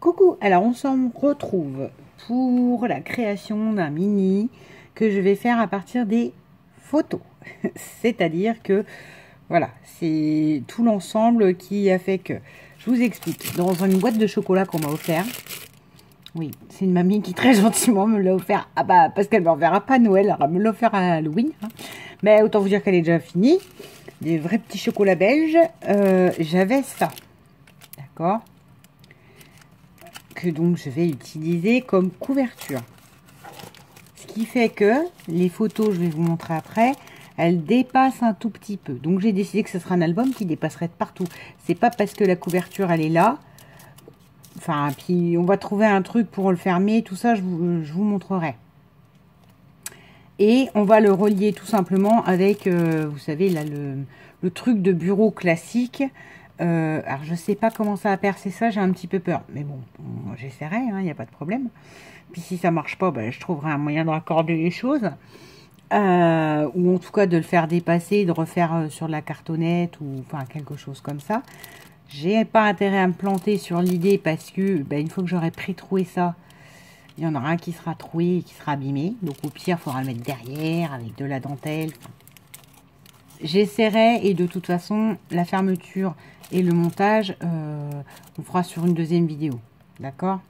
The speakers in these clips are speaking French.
Coucou, alors on s'en retrouve pour la création d'un mini que je vais faire à partir des photos. C'est-à-dire que, voilà, c'est tout l'ensemble qui a fait que, je vous explique, dans une boîte de chocolat qu'on m'a offert, oui, c'est une mamie qui très gentiment me l'a offert, ah bah, parce qu'elle ne me reverra pas à Noël, elle me l'a offert à Halloween, hein. Mais autant vous dire qu'elle est déjà finie, des vrais petits chocolats belges, j'avais ça, d'accord ? Que donc je vais utiliser comme couverture. Ce qui fait que les photos, je vais vous montrer après, elles dépassent un tout petit peu. Donc j'ai décidé que ce sera un album qui dépasserait de partout. C'est pas parce que la couverture elle est là. Enfin, puis on va trouver un truc pour le fermer, tout ça je vous montrerai. Et on va le relier tout simplement avec, vous savez, là le truc de bureau classique. Alors je sais pas comment ça va percer ça, j'ai un petit peu peur. Mais bon, j'essaierai, il n'y a pas de problème. Puis si ça marche pas, ben, je trouverai un moyen de raccorder les choses. Ou en tout cas de le faire dépasser, de refaire sur la cartonnette ou enfin quelque chose comme ça. J'ai pas intérêt à me planter sur l'idée parce que ben, une fois que j'aurai pré-troué ça, il y en aura un qui sera troué et qui sera abîmé. Donc au pire, il faudra le mettre derrière avec de la dentelle. J'essaierai et de toute façon, la fermeture et le montage, on fera sur une deuxième vidéo. D'accord?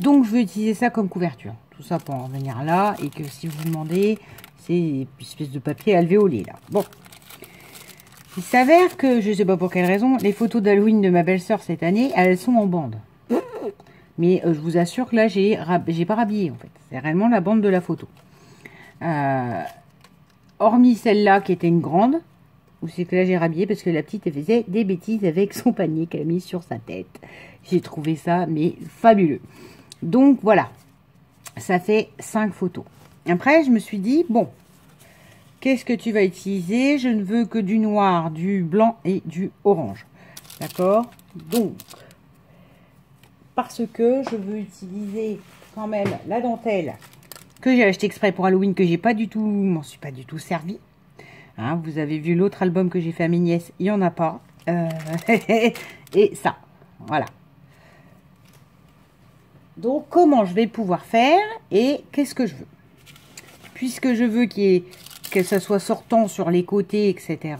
Donc, je vais utiliser ça comme couverture. Tout ça pour en venir là. Et que si vous demandez, c'est une espèce de papier alvéolé là. Bon. Il s'avère que, je ne sais pas pour quelle raison, les photos d'Halloween de ma belle-sœur cette année, elles sont en bande. Mais je vous assure que là, j'ai pas rhabillé en fait. C'est réellement la bande de la photo. Hormis celle-là qui était une grande, où c'est que là j'ai rhabillé parce que la petite elle faisait des bêtises avec son panier qu'elle a mis sur sa tête. J'ai trouvé ça mais fabuleux. Donc voilà, ça fait 5 photos. Après je me suis dit, bon, qu'est-ce que tu vas utiliser? Je ne veux que du noir, du blanc et du orange. D'accord? Donc, parce que je veux utiliser quand même la dentelle que j'ai acheté exprès pour Halloween, que j'ai pas du tout, m'en suis pas du tout servi. Hein, vous avez vu l'autre album que j'ai fait à mes nièces, il n'y en a pas. Et ça, voilà. Donc, comment je vais pouvoir faire et qu'est-ce que je veux? Puisque je veux que ça soit sortant sur les côtés, etc.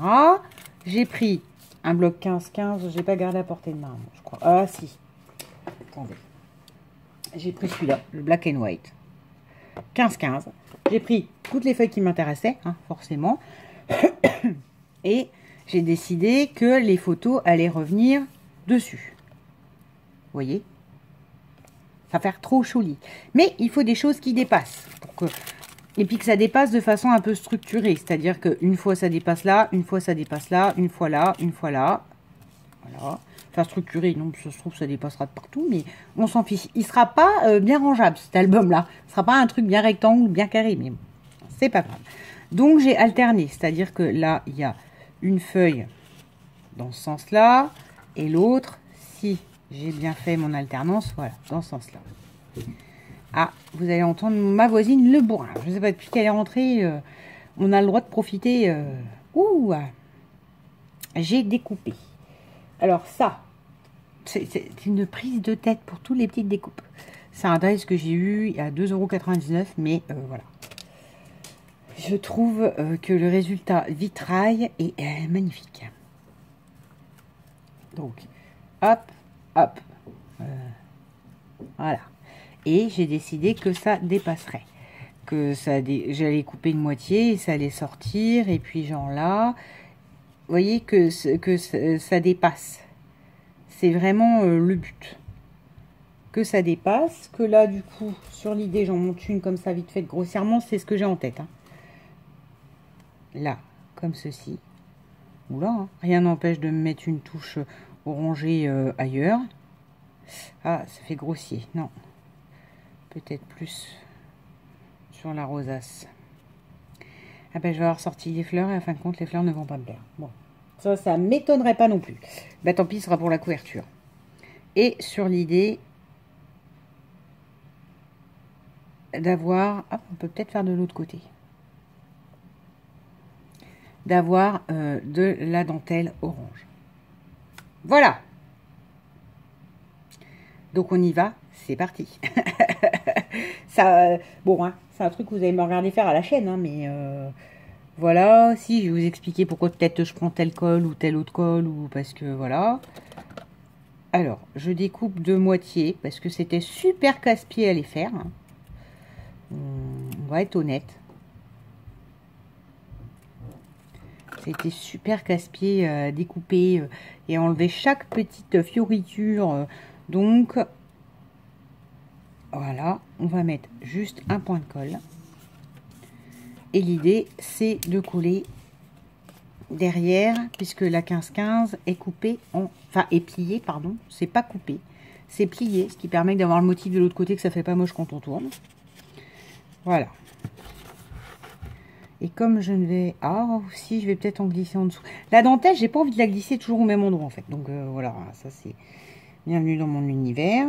J'ai pris un bloc 15-15, j'ai pas gardé à portée de main, je crois. Ah si, attendez. J'ai pris celui-là, le black and white. 15-15. J'ai pris toutes les feuilles qui m'intéressaient, hein, forcément. Et j'ai décidé que les photos allaient revenir dessus. Vous voyez? Ça va faire trop joli. Mais il faut des choses qui dépassent. Et puis que ça dépasse de façon un peu structurée. C'est-à-dire qu'une fois ça dépasse là, une fois ça dépasse là, une fois là, une fois là. Voilà. Enfin structuré, non, ça se trouve ça dépassera de partout, mais on s'en fiche. Il sera pas bien rangeable cet album-là. Ce sera pas un truc bien rectangle, bien carré, mais bon, c'est pas grave. Donc j'ai alterné, c'est-à-dire que là il y a une feuille dans ce sens-là et l'autre, si j'ai bien fait mon alternance, voilà, dans ce sens-là. Ah, vous allez entendre ma voisine le bourrin. Je ne sais pas depuis qu'elle est rentrée, on a le droit de profiter. Ouh, j'ai découpé. Alors ça, c'est une prise de tête pour tous les petites découpes. C'est un dress que j'ai eu à 2,99 €, mais voilà. Je trouve que le résultat vitrail est magnifique. Donc, hop, hop. Voilà. Et j'ai décidé que ça dépasserait. Que j'allais couper une moitié et ça allait sortir. Et puis genre là, vous voyez que ça dépasse. C'est vraiment le but. Que ça dépasse. Que là, du coup, sur l'idée, j'en monte une comme ça, vite fait, grossièrement. C'est ce que j'ai en tête. Hein. Là, comme ceci. Oula, hein. Rien n'empêche de me mettre une touche orangée ailleurs. Ah, ça fait grossier. Non. Peut-être plus sur la rosace. Ah ben, je vais avoir sorti les fleurs et à fin de compte, les fleurs ne vont pas me plaire. Bon, ça m'étonnerait pas non plus. Ben, tant pis, ce sera pour la couverture. Et sur l'idée d'avoir... on peut peut-être faire de l'autre côté. D'avoir de la dentelle orange. Voilà. Donc on y va, c'est parti. Ça, bon, hein, c'est un truc que vous allez me regarder faire à la chaîne, hein, mais voilà. Si, je vais vous expliquer pourquoi peut-être je prends tel col ou tel autre col, ou parce que voilà. Alors, je découpe de moitié, parce que c'était super casse-pied à les faire. Hein. On va être honnête. C'était super casse-pied à découper et enlever chaque petite fioriture. Donc, voilà, on va mettre juste un point de colle. Et l'idée, c'est de coller derrière, puisque la 15-15 est coupée en... Enfin, est pliée, pardon. C'est pas coupé, c'est plié, ce qui permet d'avoir le motif de l'autre côté, que ça fait pas moche quand on tourne. Voilà. Et comme je ne vais... Ah, aussi, je vais peut-être en glisser en dessous. La dentelle, j'ai pas envie de la glisser toujours au même endroit, en fait. Donc, voilà, ça, c'est... Bienvenue dans mon univers.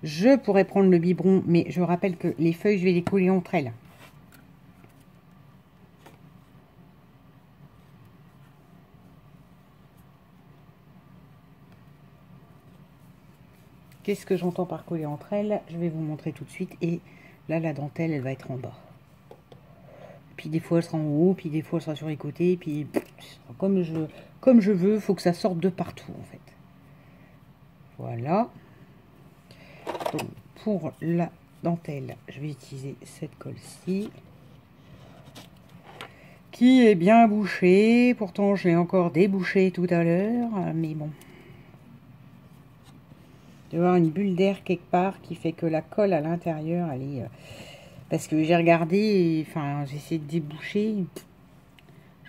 Je pourrais prendre le biberon, mais je rappelle que les feuilles, je vais les coller entre elles. Qu'est-ce que j'entends par coller entre elles? Je vais vous montrer tout de suite. Et là, la dentelle, elle va être en bas. Puis des fois, elle sera en haut, puis des fois, elle sera sur les côtés. Puis comme je veux, il faut que ça sorte de partout, en fait. Voilà. Donc, pour la dentelle, je vais utiliser cette colle-ci. Qui est bien bouchée. Pourtant, je l'ai encore débouchée tout à l'heure. Mais bon. Il doit y avoir une bulle d'air quelque part qui fait que la colle à l'intérieur, elle est... Parce que j'ai regardé, enfin, j'ai essayé de déboucher.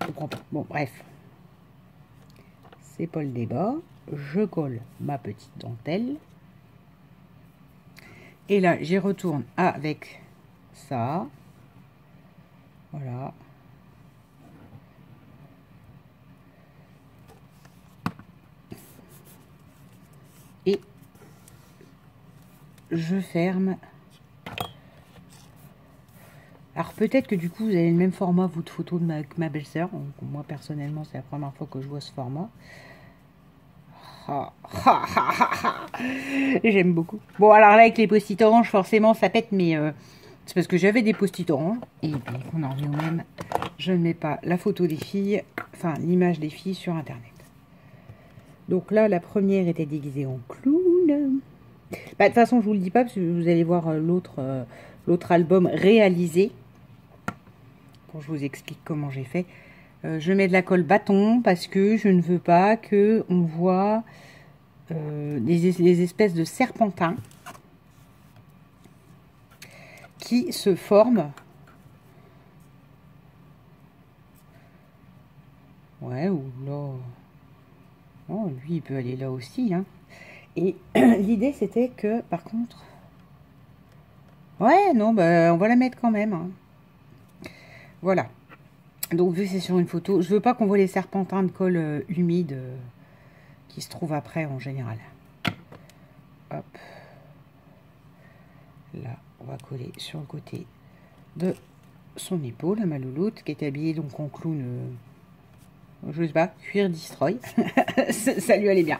Je comprends pas. Bon, bref. C'est pas le débat. Je colle ma petite dentelle. Et là, j'y retourne avec ça. Voilà. Et je ferme. Alors peut-être que du coup vous avez le même format vous de photo de ma belle-sœur. Moi personnellement c'est la première fois que je vois ce format. J'aime beaucoup. Bon alors là avec les post-it orange forcément ça pète, mais c'est parce que j'avais des post-it orange. Et puis on en revient au même. Je ne mets pas la photo des filles, enfin l'image des filles sur internet. Donc là la première était déguisée en clown. Bah, de toute façon je vous le dis pas parce que vous allez voir l'autre album réalisé. Je vous explique comment j'ai fait. Je mets de la colle bâton parce que je ne veux pas que on voit des espèces de serpentins qui se forment. Ouais, ou là. Oh, lui, il peut aller là aussi. Hein. Et l'idée, c'était que, par contre... Ouais, non, bah, on va la mettre quand même. Hein. Voilà. Donc, vu que c'est sur une photo, je veux pas qu'on voit les serpentins de colle humide qui se trouvent après en général. Hop. Là, on va coller sur le côté de son épaule, à ma louloute, qui est habillée donc en clown, je sais pas, cuir destroy. Ça lui allait bien.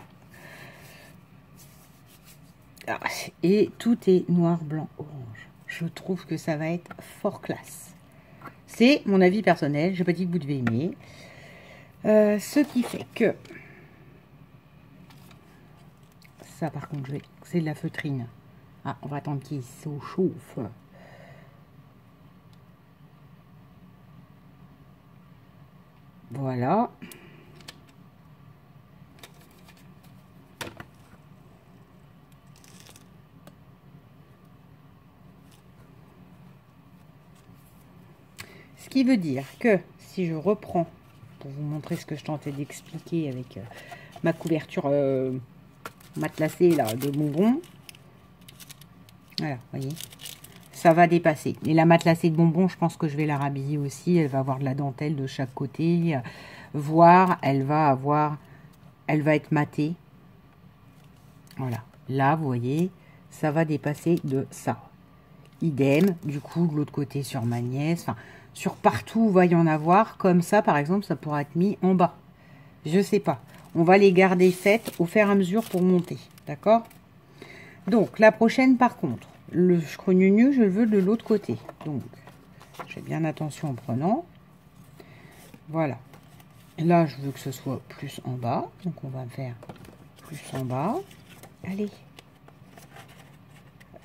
Et tout est noir, blanc, orange. Je trouve que ça va être fort classe. C'est mon avis personnel, je n'ai pas dit que vous devez aimer. Ce qui fait que... Ça par contre, c'est de la feutrine. Ah, on va attendre qu'il se chauffe. Voilà. Ce qui veut dire que si je reprends, pour vous montrer ce que je tentais d'expliquer avec ma couverture matelassée là, de bonbons, voilà, voyez, ça va dépasser. Et la matelassée de bonbons, je pense que je vais la rhabiller aussi. Elle va avoir de la dentelle de chaque côté, voire elle va être matée. Voilà, là, vous voyez, ça va dépasser de ça. Idem, du coup, de l'autre côté sur ma nièce, enfin, sur partout, il va y en avoir. Comme ça, par exemple, ça pourra être mis en bas. Je sais pas. On va les garder faites au fur et à mesure pour monter. D'accord? Donc, la prochaine, par contre, le scrogneux, je le veux de l'autre côté. Donc, je fais bien attention en prenant. Voilà. Là, je veux que ce soit plus en bas. Donc, on va faire plus en bas. Allez.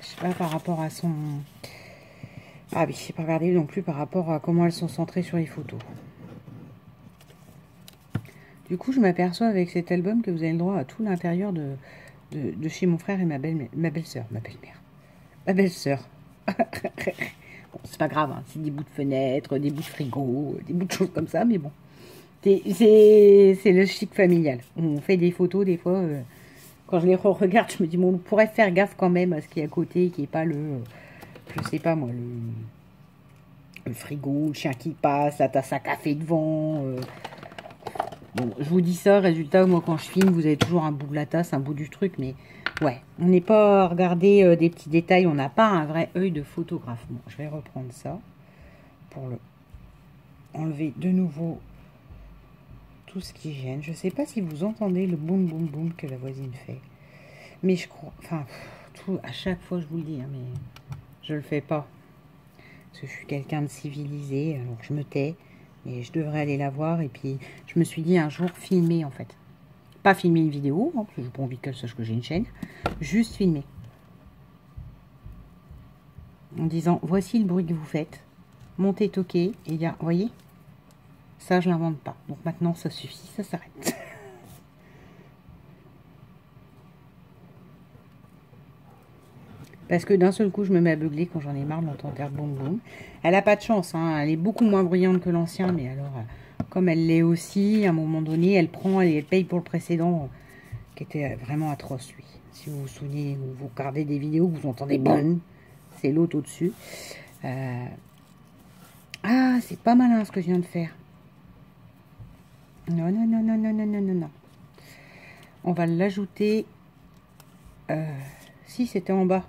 Je sais pas par rapport à son... Ah oui, je sais pas regarder non plus par rapport à comment elles sont centrées sur les photos. Du coup, je m'aperçois avec cet album que vous avez le droit à tout l'intérieur de chez mon frère et ma belle-sœur. Ma belle-sœur. Bon, c'est pas grave, hein, c'est des bouts de fenêtres, des bouts de frigo, des bouts de choses comme ça, mais bon. C'est le chic familial. On fait des photos, des fois, quand je les regarde, je me dis, bon, on pourrait faire gaffe quand même à ce qui est à côté, qui n'est pas je sais pas moi, le frigo, le chien qui passe, la tasse à café devant. Bon, je vous dis ça, résultat, moi quand je filme, vous avez toujours un bout de la tasse, un bout du truc, mais ouais, on n'est pas à regarder des petits détails, on n'a pas un vrai œil de photographe. Bon, je vais reprendre ça pour le enlever de nouveau tout ce qui gêne. Je sais pas si vous entendez le boum boum boum que la voisine fait, mais je crois, enfin, tout, à chaque fois je vous le dis, hein, mais je le fais pas. Parce que je suis quelqu'un de civilisé, alors je me tais. Et je devrais aller la voir. Et puis, je me suis dit un jour filmer, en fait. Pas filmer une vidéo, hein, parce que j'ai pas envie qu'elle sache que j'ai une chaîne. Juste filmer. En disant, voici le bruit que vous faites. Montez, toquez. Et il y a, vous voyez, ça, je l'invente pas. Donc maintenant, ça suffit, ça s'arrête. Parce que d'un seul coup, je me mets à beugler quand j'en ai marre d'entendre faire boum boum. Elle n'a pas de chance, hein. Elle est beaucoup moins bruyante que l'ancien, mais alors, comme elle l'est aussi, à un moment donné, elle prend et elle paye pour le précédent, qui était vraiment atroce, lui. Si vous vous souvenez, vous regardez des vidéos, vous entendez boum, c'est l'autre au-dessus. Ah, c'est pas malin ce que je viens de faire. Non, non, non, non, non, non, non, non, non. On va l'ajouter. Si, c'était en bas.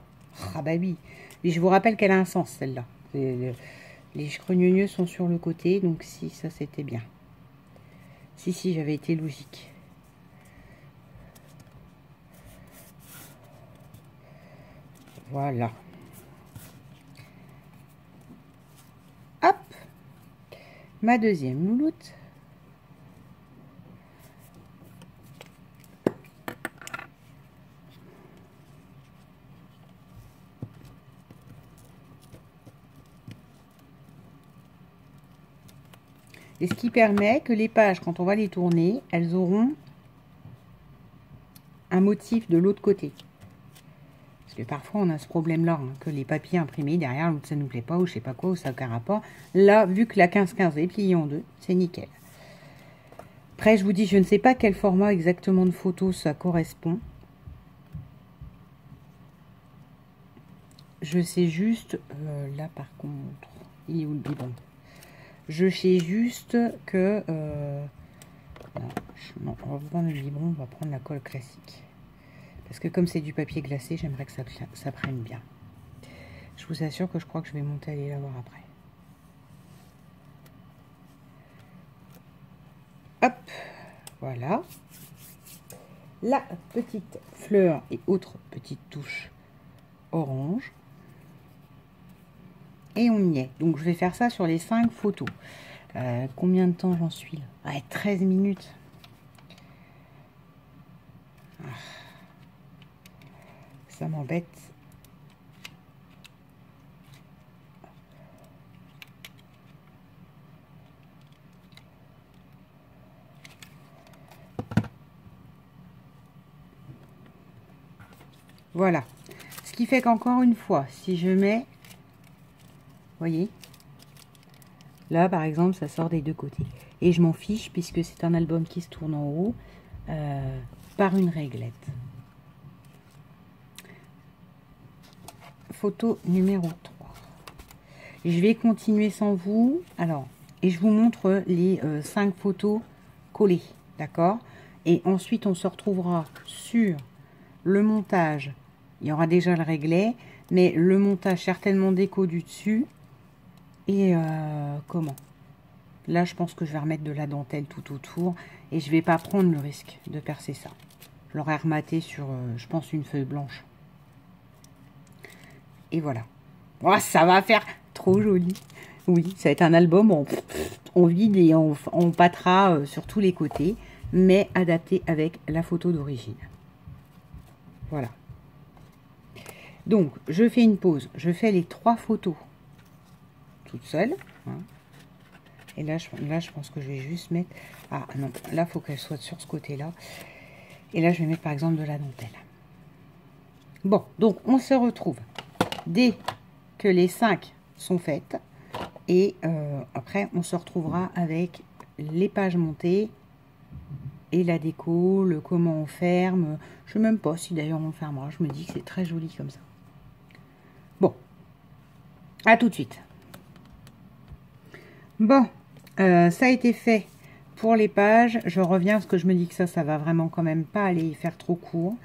Ah bah oui. Et je vous rappelle qu'elle a un sens, celle-là. Les scrogneux sont sur le côté, donc si, ça c'était bien. Si, j'avais été logique. Voilà. Hop. Ma deuxième louloute. Et ce qui permet que les pages, quand on va les tourner, elles auront un motif de l'autre côté. Parce que parfois, on a ce problème-là, hein, que les papiers imprimés derrière, l'autre, ça ne nous plaît pas, ou je sais pas quoi, ou ça n'a aucun rapport. Là, vu que la 15-15 est pliée en deux, c'est nickel. Après, je vous dis, je ne sais pas quel format exactement de photo ça correspond. Je sais juste, là par contre, il est où le biberon? Je sais juste que... non, on va prendre le biberon, on va prendre la colle classique. Parce que comme c'est du papier glacé, j'aimerais que ça prenne bien. Je vous assure que je crois que je vais monter aller la voir après. Hop, voilà. La petite fleur et autre petite touche orange. Et on y est. Donc je vais faire ça sur les 5 photos. Combien de temps j'en suis là? Ouais, 13 minutes. Ah, ça m'embête. Voilà. Ce qui fait qu'encore une fois, si je mets... Voyez, là par exemple ça sort des deux côtés et je m'en fiche puisque c'est un album qui se tourne en haut par une réglette. Photo numéro 3. Je vais continuer sans vous, alors, et je vous montre les 5 photos collées, d'accord? Et ensuite on se retrouvera sur le montage. Il y aura déjà le réglet, mais le montage certainement déco du dessus. Et comment? Là, je pense que je vais remettre de la dentelle tout autour. Et je vais pas prendre le risque de percer ça. Je l'aurais rematé sur, je pense, une feuille blanche. Et voilà. Oh, ça va faire trop joli. Oui, ça va être un album, on vide et on pâtera sur tous les côtés, mais adapté avec la photo d'origine. Voilà. Donc, je fais une pause. Je fais les 3 photos toute seule. Hein. Et là, je pense que je vais juste mettre... Ah non, là, il faut qu'elle soit sur ce côté-là. Et là, je vais mettre par exemple de la dentelle. Bon, donc on se retrouve dès que les 5 sont faites. Et après, on se retrouvera avec les pages montées et la déco, le comment on ferme. Je ne sais même pas si d'ailleurs on fermera. Je me dis que c'est très joli comme ça. Bon, à tout de suite. Bon, ça a été fait pour les pages. Je reviens parce que je me dis que ça va vraiment quand même pas aller faire trop court.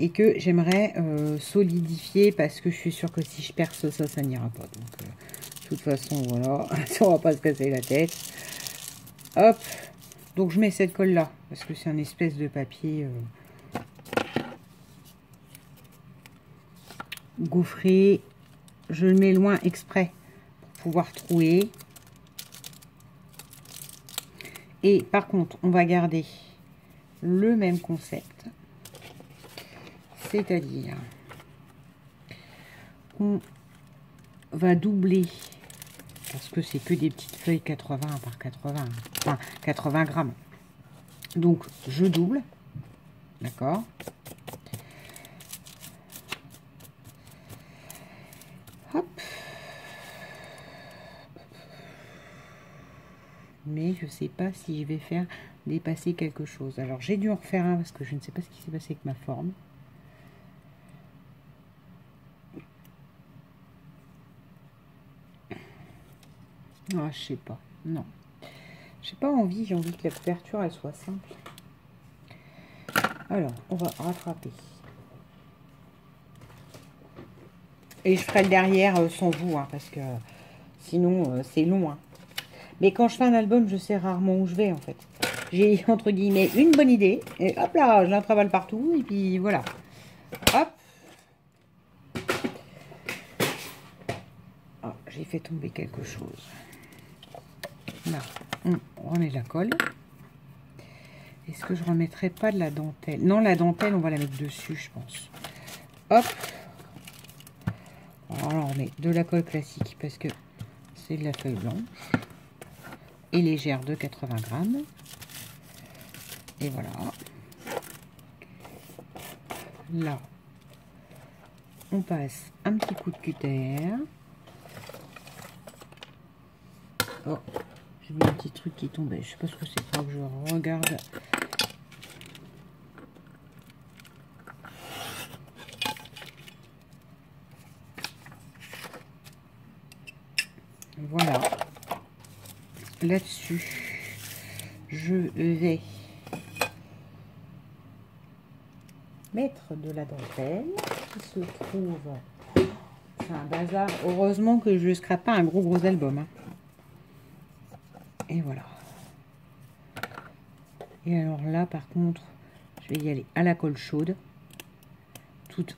Et que j'aimerais solidifier parce que je suis sûre que si je perce ça n'ira pas. Donc, de toute façon, voilà, ça ne va pas se casser la tête. Hop. Donc, je mets cette colle-là parce que c'est un espèce de papier gaufré. Je le mets loin exprès pour pouvoir trouer. Et par contre, on va garder le même concept. C'est-à-dire, on va doubler, parce que c'est que des petites feuilles 80 par 80, enfin 80 grammes. Donc, je double, d'accord. Hop. Mais je ne sais pas si je vais faire dépasser quelque chose. Alors, j'ai dû en refaire un parce que je ne sais pas ce qui s'est passé avec ma forme. Ah, je sais pas. Non. J'ai pas envie. J'ai envie que la couverture, elle soit simple. Alors, on va rattraper. Et je ferai le derrière sans vous, hein, parce que sinon, c'est long. Hein. Mais quand je fais un album, je sais rarement où je vais, en fait. J'ai, entre guillemets, une bonne idée. Et hop là, je la travaille partout. Et puis, voilà. Hop. Ah, j'ai fait tomber quelque chose. Là, on remet de la colle. Est-ce que je remettrai pas de la dentelle? Non, la dentelle, on va la mettre dessus, je pense. Hop. Alors, on met de la colle classique parce que c'est de la feuille blanche. Et légère de 80 grammes. Et voilà. Là, on passe un petit coup de cutter. Oh, j'ai vu un petit truc qui tombait. Je sais pas ce que c'est. Faut que je regarde. Voilà. Là-dessus, je vais mettre de la dentelle qui se trouve. C'est un bazar. Heureusement que je ne scrape pas un gros album. Hein. Et voilà. Et alors là, par contre, je vais y aller à la colle chaude.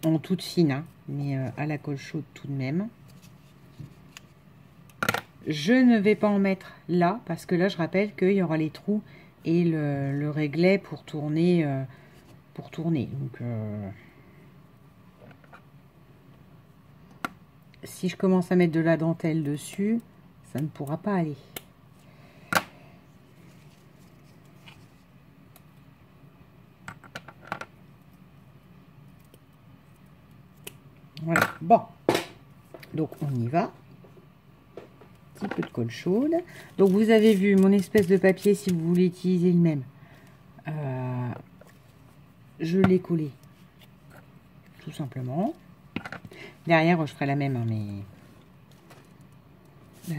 En toute fine, hein, mais à la colle chaude tout de même. Je ne vais pas en mettre là, parce que là, je rappelle qu'il y aura les trous et le réglet pour tourner. Donc, si je commence à mettre de la dentelle dessus, ça ne pourra pas aller. Voilà, bon. Donc, on y va. Petit peu de colle chaude. Donc, vous avez vu mon espèce de papier, si vous voulez utiliser le même. Je l'ai collé. Tout simplement. Derrière, je ferai la même, hein, mais...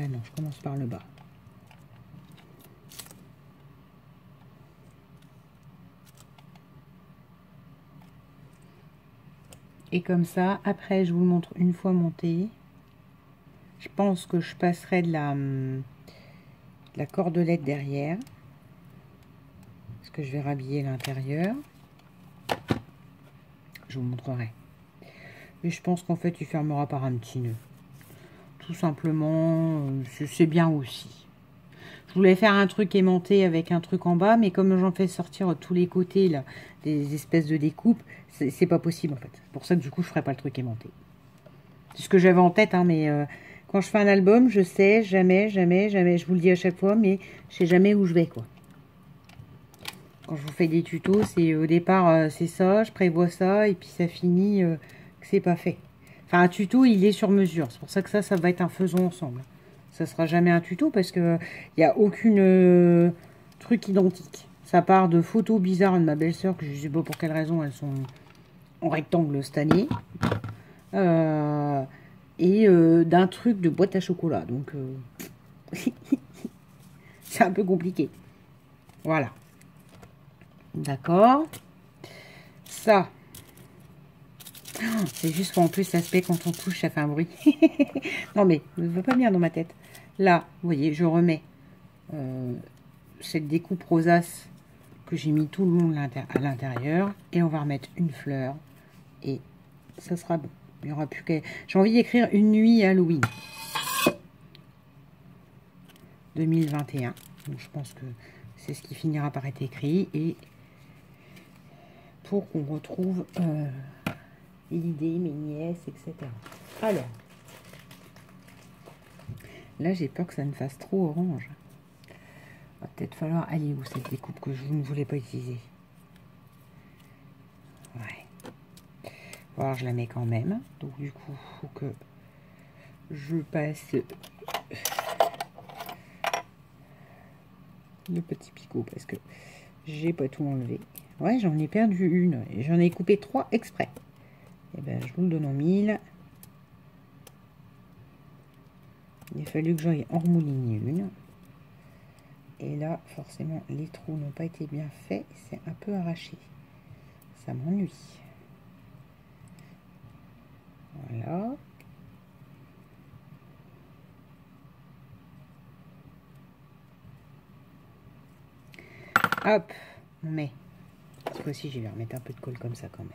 non, je commence par le bas. Et comme ça, après, je vous montre une fois monté. Je pense que je passerai de de la cordelette derrière. Parce que je vais rhabiller l'intérieur. Je vous montrerai. Mais je pense qu'en fait, tu fermeras par un petit nœud. Tout simplement, c'est bien aussi. Je voulais faire un truc aimanté avec un truc en bas, mais comme j'en fais sortir tous les côtés, là, des espèces de découpes, c'est pas possible en fait. C'est pour ça que du coup, je ferai pas le truc aimanté. C'est ce que j'avais en tête, hein, mais quand je fais un album, je sais jamais, je vous le dis à chaque fois, mais je sais jamais où je vais, quoi. Quand je vous fais des tutos, c'est au départ, c'est ça, je prévois ça, et puis ça finit que c'est pas fait. Enfin, un tuto, il est sur mesure. C'est pour ça que ça va être un faisons ensemble. Ça sera jamais un tuto parce que il n'y a aucune truc identique. Ça part de photos bizarres de ma belle-sœur, que je ne sais pas pour quelle raison elles sont en rectangle cette année. Et d'un truc de boîte à chocolat. Donc, c'est un peu compliqué. Voilà. D'accord. Ça. C'est juste qu'en plus, l'aspect quand on touche, ça fait un bruit. Non, mais ne va pas venir dans ma tête. Là, vous voyez, je remets cette découpe rosace que j'ai mis tout le long à l'intérieur. Et on va remettre une fleur. Et ça sera bon. Il n'y aura plus qu'à... J'ai envie d'écrire une nuit Halloween. 2021. Donc, je pense que c'est ce qui finira par être écrit. Et pour qu'on retrouve l'idée, mes nièces, etc. Alors, là, j'ai peur que ça ne fasse trop orange. Va peut-être falloir aller où cette découpe que je ne voulais pas utiliser. Ouais. Alors, je la mets quand même. Donc, du coup, il faut que je passe le petit picot parce que j'ai pas tout enlevé. Ouais, j'en ai perdu une et j'en ai coupé 3 exprès. Et ben, je vous le donne en 1000. Il a fallu que j'aille en remouligner une. Et là, forcément, les trous n'ont pas été bien faits. C'est un peu arraché. Ça m'ennuie. Voilà. Hop, on met. Cette fois-ci, je vais remettre un peu de colle comme ça quand même.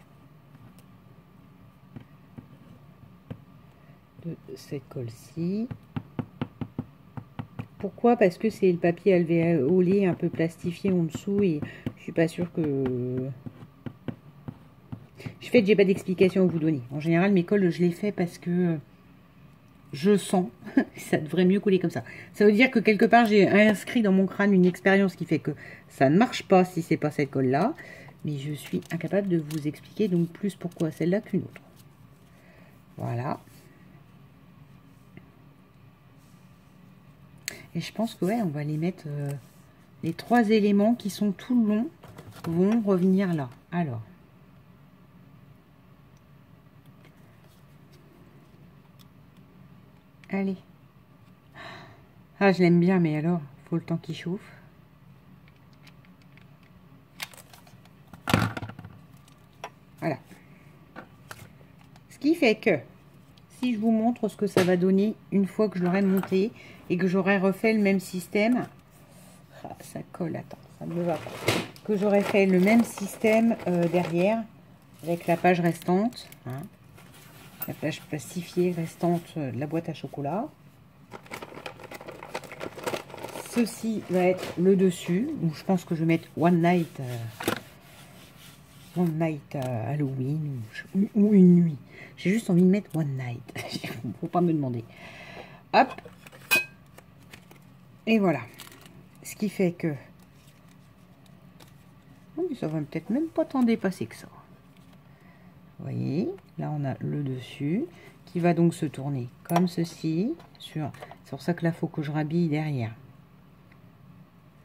De cette colle-ci. Pourquoi? Parce que c'est le papier alvéolé un peu plastifié en dessous et je suis pas sûre que... Je fais que j'ai pas d'explication à vous donner. En général, mes colles, je les fais parce que je sens. Ça devrait mieux couler comme ça. Ça veut dire que quelque part, j'ai inscrit dans mon crâne une expérience qui fait que ça ne marche pas si c'est pas cette colle-là. Mais je suis incapable de vous expliquer donc plus pourquoi celle-là qu'une autre. Voilà. Et je pense que ouais, on va les mettre, les 3 éléments qui sont tout le long vont revenir là. Alors. Allez. Ah, je l'aime bien, mais alors, faut le temps qu'il chauffe. Voilà. Ce qui fait que, si je vous montre ce que ça va donner une fois que je l'aurai monté et que j'aurai refait le même système, ah, ça colle, attends, ça ne me va pas, que j'aurais fait le même système derrière avec la page restante, hein, la page plastifiée restante de la boîte à chocolat. Ceci va être le dessus, donc je pense que je vais mettre One Night Halloween ou une nuit. J'ai juste envie de mettre One Night. Faut pas me demander. Hop. Et voilà. Ce qui fait que... Oh, ça va peut-être même pas tant dépasser que ça. Vous voyez, là on a le dessus qui va donc se tourner comme ceci. C'est pour ça que là, il faut que je rhabille derrière.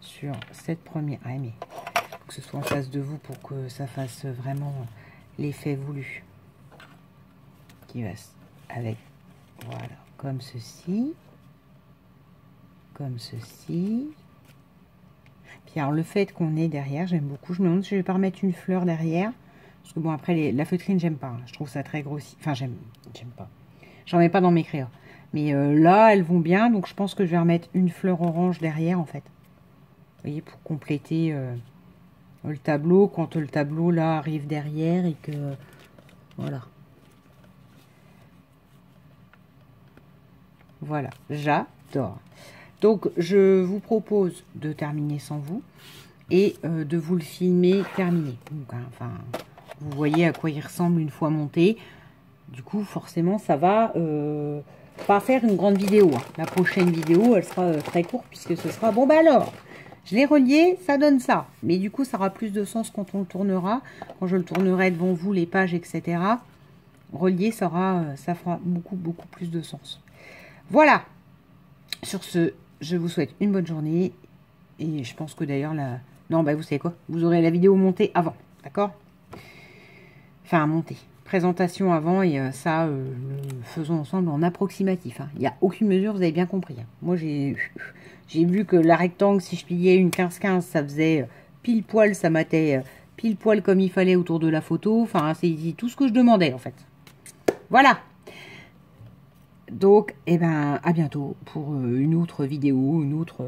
Sur cette première... Ah, mais faut que ce soit en face de vous pour que ça fasse vraiment l'effet voulu. Qui va avec... Voilà, comme ceci. Comme ceci. Puis alors, le fait qu'on ait derrière, j'aime beaucoup. Je me demande si je vais pas remettre une fleur derrière. Parce que bon, après, la feutrine, j'aime pas. Hein. Je trouve ça très grossi. Enfin, j'aime pas. J'en mets pas dans mes crayons. Mais là, elles vont bien. Donc, je pense que je vais remettre une fleur orange derrière, en fait. Vous voyez, pour compléter le tableau. Quand le tableau, là, arrive derrière et que... Voilà. Voilà, j'adore. Donc, je vous propose de terminer sans vous et de vous le filmer terminé. Donc, hein, enfin, vous voyez à quoi il ressemble une fois monté. Du coup, forcément, ça va pas faire une grande vidéo. Hein. La prochaine vidéo, elle sera très courte puisque ce sera... Bon, bah alors, je l'ai relié, ça donne ça. Mais du coup, ça aura plus de sens quand on le tournera. Quand je le tournerai devant vous, les pages, etc. Relié, ça fera beaucoup plus de sens. Voilà. Sur ce, je vous souhaite une bonne journée. Et je pense que d'ailleurs, non, bah vous savez quoi? Vous aurez la vidéo montée avant. D'accord? Enfin, montée. Présentation avant et ça, le faisons ensemble en approximatif. Hein. Il n'y a aucune mesure, vous avez bien compris. Hein. Moi, j'ai vu que la rectangle, si je pliais une 15-15, ça faisait pile poil, ça matait pile poil comme il fallait autour de la photo. Enfin, c'est tout ce que je demandais, en fait. Voilà. Donc, eh ben, à bientôt pour une autre vidéo, une autre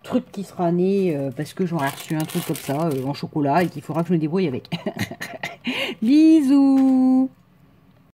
truc qui sera né parce que j'aurais reçu un truc comme ça en chocolat et qu'il faudra que je me débrouille avec. Bisous!